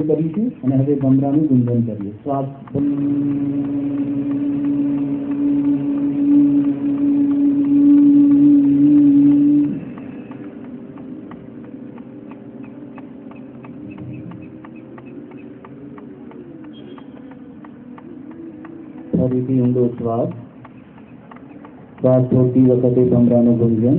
કરીશું અને હવે ભમરાનું ગુંજન કરીએ. શ્વાસ ફરીથી ઊંડો શ્વાસ. શ્વાસ છોડતી વખતે ભમરાનું ગુંજન.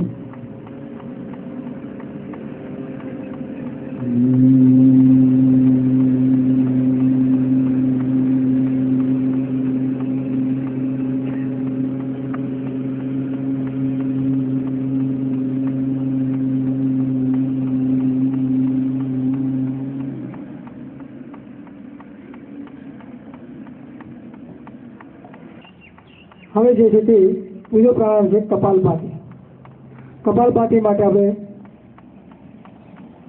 હવે જે છે તે બીજો પ્રાણાયામ છે કપાલભાતી. કપાલભાતી માટે આપણે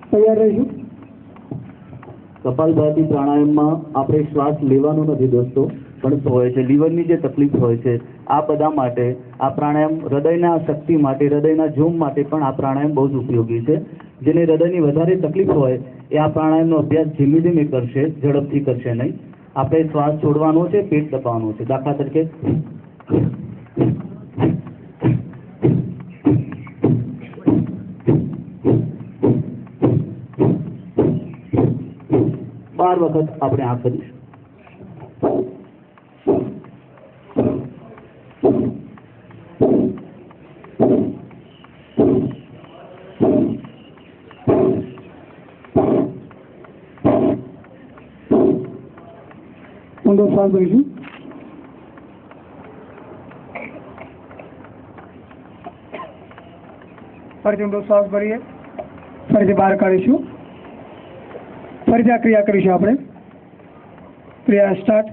તૈયાર રહીશું. કપાલભાતી પ્રાણાયામમાં આપણે શ્વાસ લેવાનો નથી દોસ્તો, પણ હોય છે લીવરની જે તકલીફ હોય છે આ બધા માટે આ પ્રાણાયામ, હૃદયના શક્તિ માટે, હૃદયના જોમ માટે પણ આ પ્રાણાયામ બહુ જ ઉપયોગી છે. જેને હૃદયની વધારે તકલીફ હોય એ આ પ્રાણાયામનો અભ્યાસ ધીમે ધીમે કરશે, ઝડપથી કરશે નહીં. આપણે શ્વાસ છોડવાનો છે, પેટ દબાવવાનું છે. દાખલા તરીકે 12 વખત આપણે આ કરીશું. ઊંડો શ્વાસ લઈશું. ફરીથી ઊંડો શ્વાસ ભરીએ, ફરીથી બહાર કાઢીશું. ફરીથી આ ક્રિયા કરીશું. આપણે ક્રિયા સ્ટાર્ટ.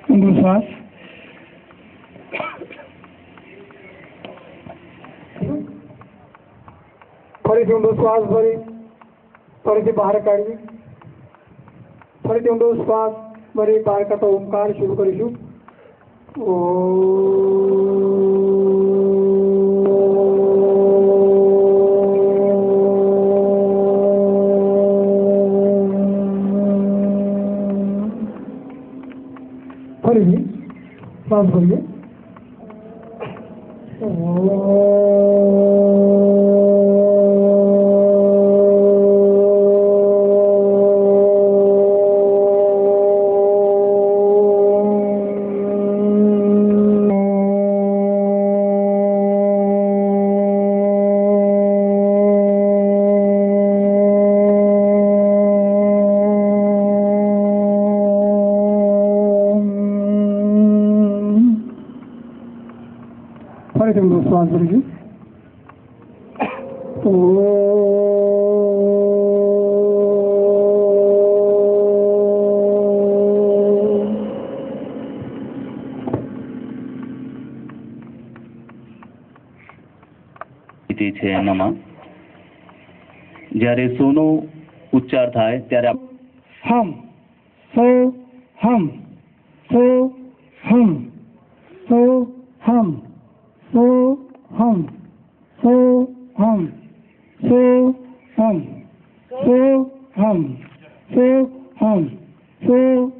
ઊંડો શ્વાસ. ફરીથી ઊંડો શ્વાસ ભરી ફરીથી બહાર કાઢવી. ફરીથી ઊંડો શ્વાસ ભરી બહાર કાઢતો ઓમકાર શરૂ કરીશું. ફરીથી શ્વાસ ભરીએ. ફરીથી ઊંડો શ્વાસ ભરીશું. છે એનામાં જ્યારે સોનો ઉચ્ચાર થાય ત્યારે હમ સો હમ સો હમ સો હમ સો હમ સો હમ સો હમ સો હમ સો હમ સો હમ સો હમ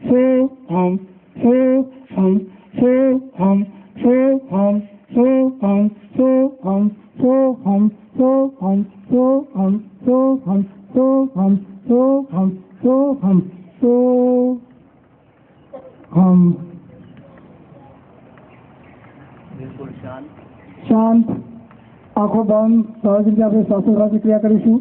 સો હમ સો હમ સો હમ સો hum so hum so hum so hum so hum so hum so hum so hum so hum so hum. બિલકુલ શાંત, આંખો બંધ. સહજ રીતે આપણે શ્વાસોશ્વાસની ક્રિયા કરીશું.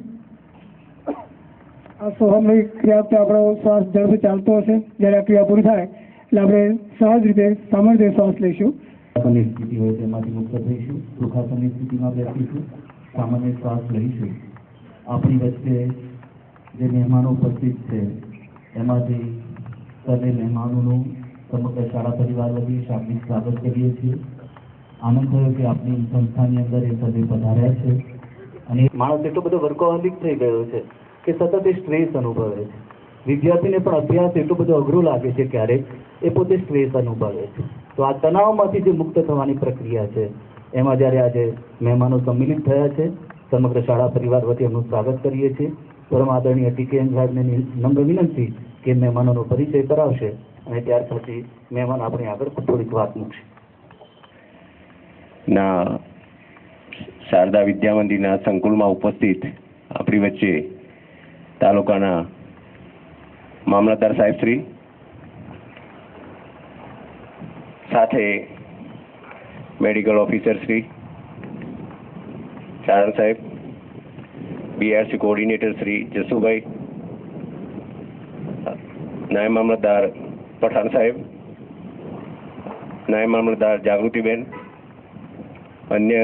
આ સોહમની ક્રિયા વખતે આપણો શ્વાસ ઝડપથી ચાલતો હશે. જ્યારે આ ક્રિયા પૂરી થાય એટલે આપણે સહજ રીતે સામાન્ય શ્વાસ લઈશું. સુખાસનની સ્થિતિ હોય તેમાંથી મુક્ત થઈશું. સુખાસનની સ્થિતિમાં બેસીશું, સામાન્ય શ્વાસ લઈશું. આપણી વચ્ચે જે મહેમાનો ઉપસ્થિત છે એમાંથી સર્વે મહેમાનોનું સમગ્ર શાળા પરિવાર વતી શાબ્દિક સ્વાગત કરીએ છીએ. આનંદ થયો કે આપણી સંસ્થાની અંદર એ સર્વે પધાર્યા છે. અને માણસ એટલો બધો વર્કોહોલિક થઈ ગયો છે કે સતત એ સ્ટ્રેસ અનુભવે છે. વિદ્યાર્થીને પણ અભ્યાસ એટલો બધો અઘરો લાગે છે ક્યારેક, એ પોતે સ્ટ્રેસ અનુભવે છે. તો આ તણાવમાંથી જે મુક્ત થવાની પ્રક્રિયા છે, એમાં જ્યારે આજે મહેમાનો સંમિલિત થયા છે, સમગ્ર શાળા પરિવાર વતી એમનું સ્વાગત કરીએ છીએ. પરમ આદરણીય ટીકેએન સાહેબને નમ્ર વિનંતી કે મહેમાનોનો પરિચય કરાવશે અને ત્યાર પછી મહેમાન આપણી આગળ થોડીક વાત મૂકશે. ના શારદા વિદ્યા મંદિરના સંકુલમાં ઉપસ્થિત આપણી વચ્ચે તાલુકાના મામલતદાર સાહેબ શ્રી, સાથે મેડિકલ ઓફિસર શ્રી ચારણ સાહેબ, બીઆરસી કોઓર્ડિનેટર શ્રી જસુભાઈ, નાયબ મામલતદાર પઠાણ સાહેબ, નાયબ મામલતદાર જાગૃતિબેન, અન્ય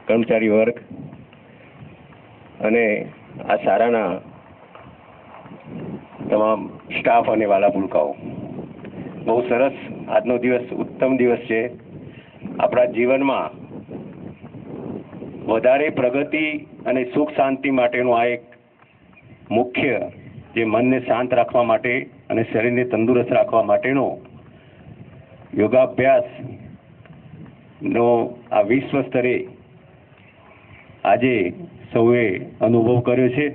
કર્મચારી વર્ગ અને આ શાળાના તમામ સ્ટાફ અને વાલા પુલકાઓ, બહુ સરસ આજનો દિવસ ઉત્તમ દિવસ છે. આપણા જીવનમાં વધારે પ્રગતિ અને સુખ શાંતિ માટેનું આ એક મુખ્ય, જે મનને શાંત રાખવા માટે અને શરીરને તંદુરસ્ત રાખવા માટેનો યોગાભ્યાસનો આ વિશ્વ સ્તરે આજે સૌએ અનુભવ કર્યો છે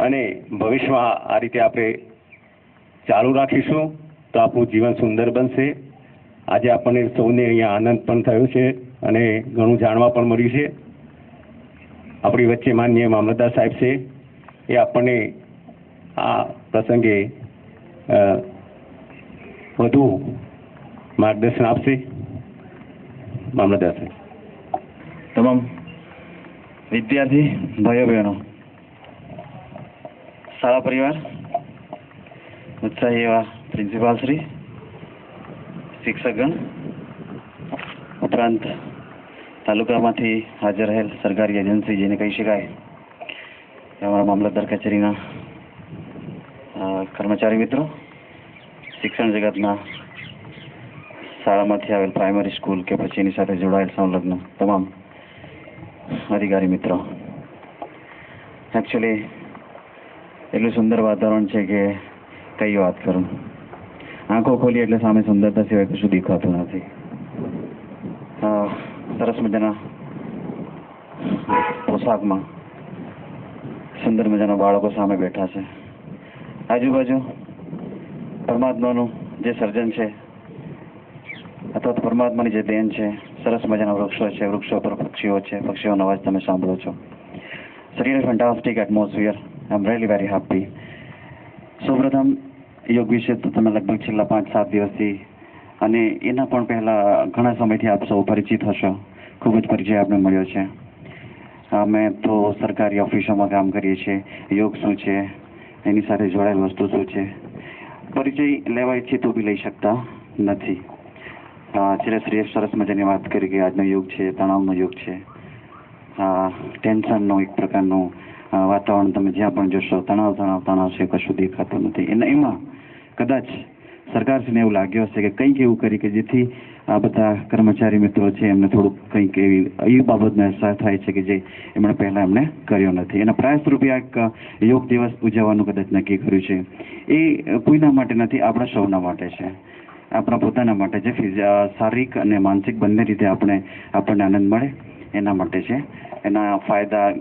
અને ભવિષ્યમાં આ રીતે આપણે ચાલુ રાખીશું તો આપણું જીવન સુંદર બનશે. આજે આપણને સૌને અહીંયા આનંદ પણ થયો છે અને ઘણું જાણવા પણ મળ્યું છે. આપણી વચ્ચે માનનીય મામલતદાર સાહેબ છે, એ આપણને આ પ્રસંગે વધુ માર્ગદર્શન આપશે. મામલતદાર સાહેબ. તમામ વિદ્યાર્થી ભાઈઓ બહેનો, શાળા પરિવાર, ઉત્સાહી એવા પ્રિન્સિપાલ શ્રી, શિક્ષકગણ, ઉપરાંત તાલુકામાંથી હાજર રહેલ સરકારી એજન્સી જેને કહી શકાય, અમારા મામલતદાર કચેરીના કર્મચારી મિત્રો, શિક્ષણ જગતના શાળામાંથી આવેલ પ્રાઇમરી સ્કૂલ કે પછી એની સાથે જોડાયેલ સંલગ્ન તમામ અધિકારી મિત્રો. એકચ્યુઅલી એટલું સુંદર વાતાવરણ છે કે કઈ વાત કરું. આંખો ખોલી એટલે સામે સુંદરતા સિવાય કશું દેખાતું નથી. સરસ મજાના પોશાકમાં સુંદર મજાના બાળકો સામે બેઠા છે. આજુબાજુ પરમાત્માનું જે સર્જન છે અથવા તો પરમાત્માની જે દેન છે, સરસ મજાના વૃક્ષો છે, વૃક્ષો પર પક્ષીઓ છે, પક્ષીઓનો અવાજ તમે સાંભળો છો. It's really fantastic atmosphere. I'm really very happy. સૌપ્રથમ યોગ વિશે તો તમે લગભગ છેલ્લા 5-7 દિવસથી અને એના પણ પહેલા ઘણા સમયથી આપ સૌ પરિચિત હશો. ખૂબ જ પરિચય આપને મળ્યો છે. અમે તો સરકારી ઓફિસોમાં કામ કરીએ છીએ. યોગ શું છે, એની સાથે જોડાયેલ વસ્તુ શું છે, પરિચય લેવા ઈચ્છે તો બી લઈ શકતા નથી. શ્રી સરસ મજાની વાત કરી કે આજનો યોગ છે તણાવનો યોગ છે. ટેન્શનનો એક પ્રકારનું વાતાવરણ તમે જ્યાં પણ જોશો તણાવ છે, કશું દેખાતું નથી. એમાં કદાચ સરકારશ્રીને એવું લાગ્યું હશે કે કંઈક એવું કરી કે જેથી આ બધા કર્મચારી મિત્રો છે એમને થોડુંક કંઈક એવી બાબતનો અહેસાસ થાય છે કે જે એમણે પહેલાં એમને કર્યો નથી. એના પ્રયાસ રૂપે એક યોગ દિવસ ઉજવવાનું કદાચ નક્કી કર્યું છે. એ કોઈના માટે નથી, આપણા સૌના માટે છે, આપણા પોતાના માટે છે. શારીરિક અને માનસિક બંને રીતે આપણને આનંદ મળે એના માટે છે. એના ફાયદા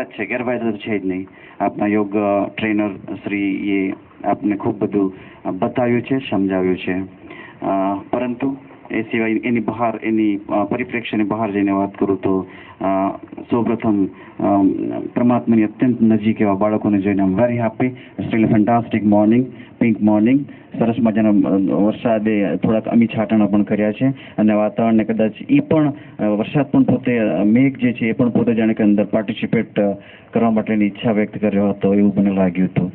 જ છે, ગેરફાયદા તો છે જ નહીં. આપણા યોગ ટ્રેનર શ્રીએ આપને ખૂબ બધું બતાવ્યું છે, સમજાવ્યું છે. પરંતુ એ સિવાય એની બહાર, એની પરિપ્રેક્ષ્યની બહાર જઈને વાત કરું તો સૌપ્રથમ પરમાત્માની અત્યંત નજીક એવા બાળકોને જોઈને I'm very happy. It's really fantastic morning, pink morning. સરસ મજાના વરસાદે થોડાક અમી છાંટણા પણ કર્યા છે અને વાતાવરણને કદાચ એ પણ વરસાદ પણ પોતે મેઘ જે છે એ પણ પોતે જાણે કે અંદર પાર્ટિસિપેટ કરવા માટેની ઈચ્છા વ્યક્ત કર્યો હતો એવું મને લાગ્યું હતું.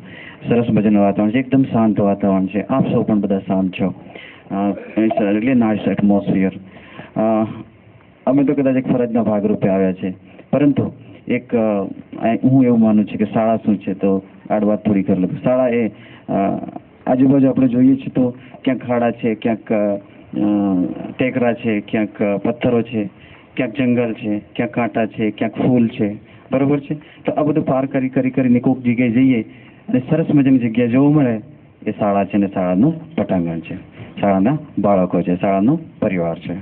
સરસ મજાનું વાતાવરણ છે, એકદમ શાંત વાતાવરણ છે. આપ સૌ પણ બધા શાંત છો. It's really nice atmosphere. અમે તો કદાચ એક ફરજના ભાગરૂપે આવ્યા છે, પરંતુ એક હું એવું માનું છું કે શાળા શું છે તો આડવાત થોડી કરી લઉં. શાળા એ આજુબાજુ આપણે જોઈએ છીએ તો ક્યાંક ખાડા છે, ક્યાંક ટેકરા છે, ક્યાંક પથ્થરો છે, ક્યાંક જંગલ છે, ક્યાંક કાંટા છે, ક્યાંક ફૂલ છે, બરોબર છે. તો આ બધું પાર કરીને કોઈક જગ્યાએ જઈએ અને સરસ મજાની જગ્યા જોવા મળે એ શાળા છે ને શાળાનું પટાંગણ છે, શાળાના બાળકો છે, શાળાનો પરિવાર છે.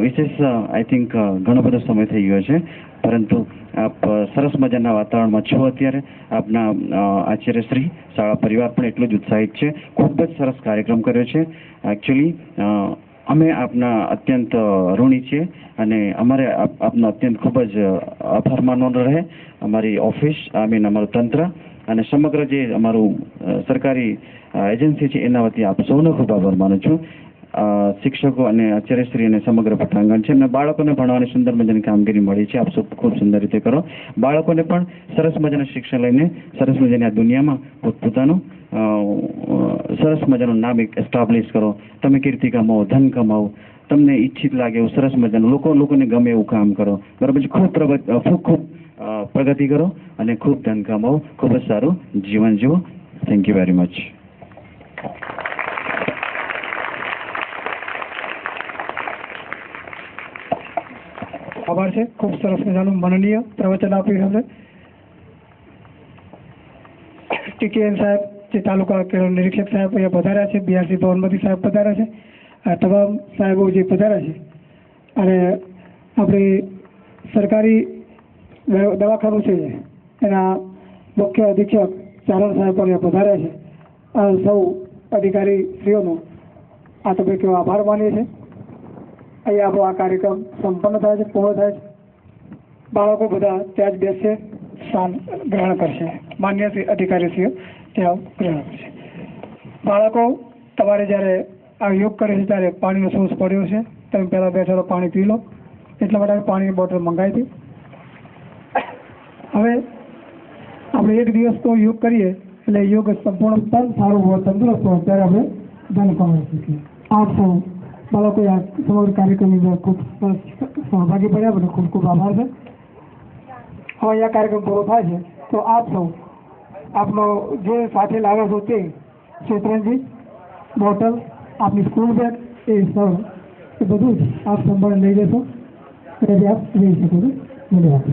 વિશેષ આઈ થિંક ઘણો બધો સમય થઈ ગયો છે, પરંતુ આપ સરસ મજાના વાતાવરણમાં છો અત્યારે. આપના આચાર્યશ્રી, શાળા પરિવાર પણ એટલું જ ઉત્સાહિત છે. ખૂબ જ સરસ કાર્યક્રમ કર્યો છે. એકચ્યુઅલી અમે આપના અત્યંત ઋણી છીએ અને અમારે આપનો અત્યંત ખૂબ જ આભાર માનવાનો રહે. અમારી ઓફિસ, અમારું તંત્ર અને સમગ્ર જે અમારું સરકારી એજન્સી છે એના વતી આપ સૌનો ખૂબ આભાર માનું છું. શિક્ષકો અને આચાર્યશ્રી અને સમગ્ર પટાંગણ છે એમને બાળકોને ભણવાની સુંદર મજાની કામગીરી મળી છે. આપ સૌ ખૂબ સુંદર રીતે કરો. બાળકોને પણ સરસ મજાનું શિક્ષણ લઈને સરસ મજાની આ દુનિયામાં પોતપોતાનું સરસ મજાનું નામ એસ્ટાબ્લિશ કરો. તમે કીર્તિ કમાવો, ધન કમાવો, તમને ઈચ્છિત લાગે એવું સરસ મજાનું લોકોને ગમે એવું કામ કરો. બરાબર છે. ખૂબ પ્રગતિ કરો અને ખૂબ ધન કમાવો. ખૂબ જ સારું જીવન જીવો. Thank you very much. આભાર છે. ખૂબ સરસ મજાનું માનનીય પ્રવચન આપ્યું અમને ટીકેએન સાહેબ, જે તાલુકા કેળવણી નિરીક્ષક સાહેબ અહીંયા પધાર્યા છે, બીઆરસી ભવનમાંથી સાહેબ પધાર્યા છે, આ તમામ સાહેબો જે પધાર્યા છે અને આપણી સરકારી દવાખાનું છે એના મુખ્ય અધિક્ષક ચારણ સાહેબ પણ અહીંયા પધાર્યા છે. આ સૌ અધિકારી શ્રીઓનો આ તબક્કે આભાર માનીએ છીએ. અહીંયા આપણો આ કાર્યક્રમ સંપન્ન થાય છે, પૂર્ણ થાય છે. બાળકો બધા ત્યાં જ બેસશે, સ્થાન ગ્રહણ કરશે. માન્ય અધિકારીશ્રીઓ ત્યાં ગ્રહણ કરશે. બાળકો, તમારે જ્યારે આ યોગ કરે છે ત્યારે પાણીનો સોર્સ પડ્યો છે, તમે પહેલાં બેઠેલો પાણી પી લો. એટલા માટે પાણીની બોટલ મંગાવી હતી. હવે આપણે એક દિવસ તો યોગ કરીએ એટલે યોગ સંપૂર્ણ તન સારું હોય, તંદુરસ્ત હોય ત્યારે આપણે ધન કમાઈ શકીએ. આપ સૌ બાળકો આ સમગ્ર કાર્યક્રમની અંદર ખૂબ સહભાગી બન્યા, બધો ખૂબ ખૂબ આભાર છે. હવે અહીંયા કાર્યક્રમ પૂરો થાય છે તો આપ સૌ આપનો જે સાથે લાવ્યા છો તે શેતરંજી, બોટલ, આપની સ્કૂલ બેગ, એ સર એ બધું જ આપ સંભાળી લઈ જશો એટલે આપ જઈ શકો છો. ધન્યવાદ.